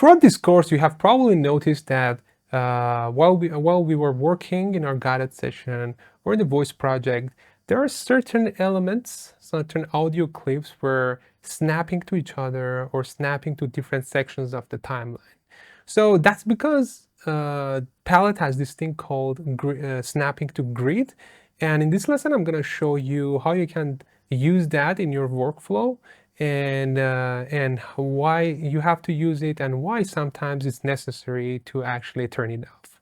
Throughout this course, you have probably noticed that while we were working in our guided session or in the voice project, there are certain elements, certain audio clips where snapping to each other or snapping to different sections of the timeline. So that's because Palette has this thing called snapping to grid. And in this lesson, I'm going to show you how you can use that in your workflow and why you have to use it and why sometimes it's necessary to actually turn it off.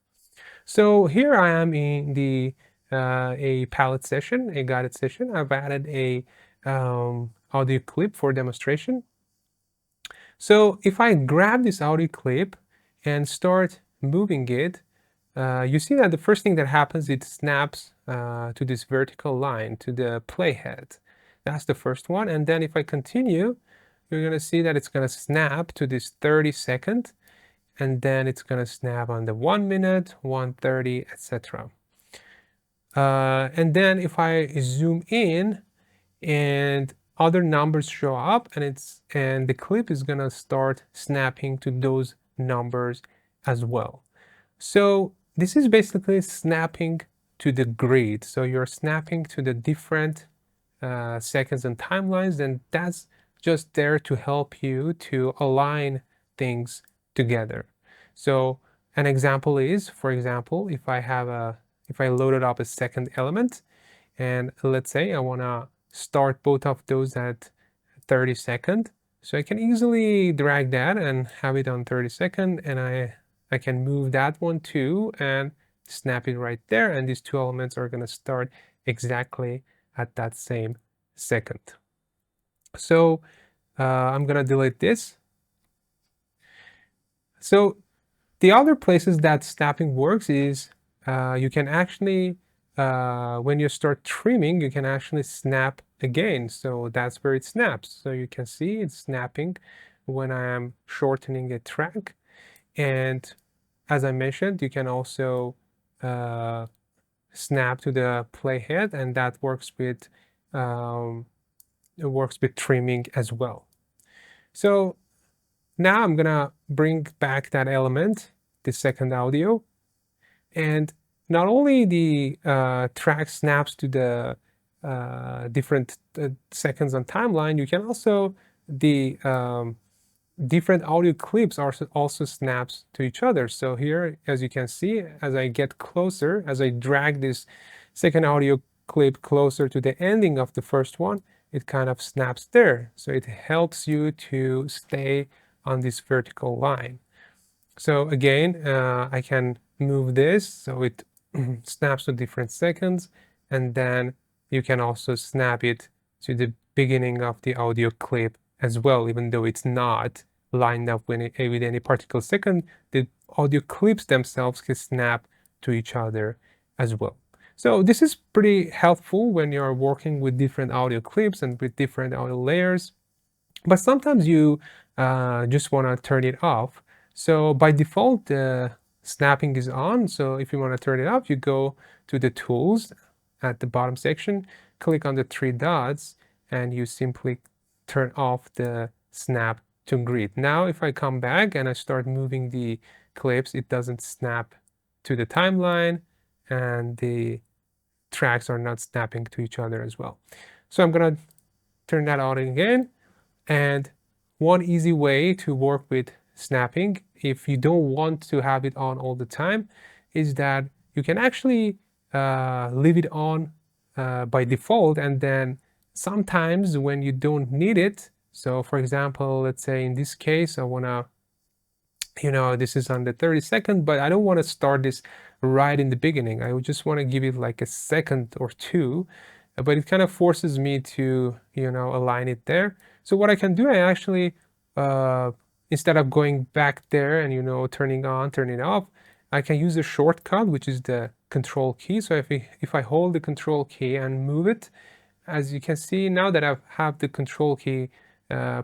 So here I am in the a palette session, a guided session. I've added a audio clip for demonstration. So if I grab this audio clip and start moving it, you see that the first thing that happens, it snaps to this vertical line, to the playhead. That's the first one. And then if I continue, you're going to see that it's going to snap to this 30-second, and then it's going to snap on the 1 minute, 1:30, etc. And then if I zoom in and other numbers show up, and the clip is going to start snapping to those numbers as well. So this is basically snapping to the grid. So you're snapping to the different seconds and timelines, and that's just there to help you to align things together. So an example is, for example, if I loaded up a second element, and let's say I want to start both of those at 30-second, so I can easily drag that and have it on 30-second, and I can move that one too and snap it right there, and these two elements are going to start exactly at that same second. So I'm going to delete this. So the other places that snapping works is you can actually, when you start trimming, you can actually snap again. So that's where it snaps. So you can see it's snapping when I am shortening a track. And as I mentioned, you can also snap to the playhead, and that works with trimming as well. So now I'm gonna bring back that element, the second audio, and not only the track snaps to the different seconds on timeline, you can also the different audio clips also snaps to each other. So here, as you can see, as I get closer, as I drag this second audio clip closer to the ending of the first one, it kind of snaps there. So it helps you to stay on this vertical line. So again, I can move this so it snaps to different seconds, and then you can also snap it to the beginning of the audio clip as well, even though it's not lined up with any particular second. The audio clips themselves can snap to each other as well. So this is pretty helpful when you're working with different audio clips and with different audio layers. But sometimes you just want to turn it off. So by default, the snapping is on. So if you want to turn it off, you go to the tools at the bottom section, click on the three dots, and you simply turn off the snap to grid. Now, if I come back and I start moving the clips, it doesn't snap to the timeline, and the tracks are not snapping to each other as well. So I'm going to turn that on again. And one easy way to work with snapping, if you don't want to have it on all the time, is that you can actually leave it on by default, and then sometimes when you don't need it, so for example, let's say in this case, I want to, this is on the 30-second, but I don't want to start this right in the beginning. I just want to give it like a second or two, but it kind of forces me to, align it there. So what I can do, I actually, instead of going back there and, turning on, turning off, I can use a shortcut, which is the control key. So if I hold the control key and move it, as you can see now that I have the control key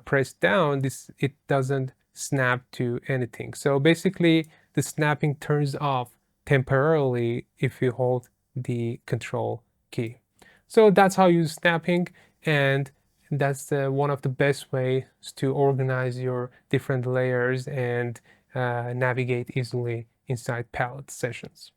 pressed down, it doesn't snap to anything. So basically, the snapping turns off temporarily if you hold the control key. So that's how you use snapping. And that's one of the best ways to organize your different layers and navigate easily inside palette sessions.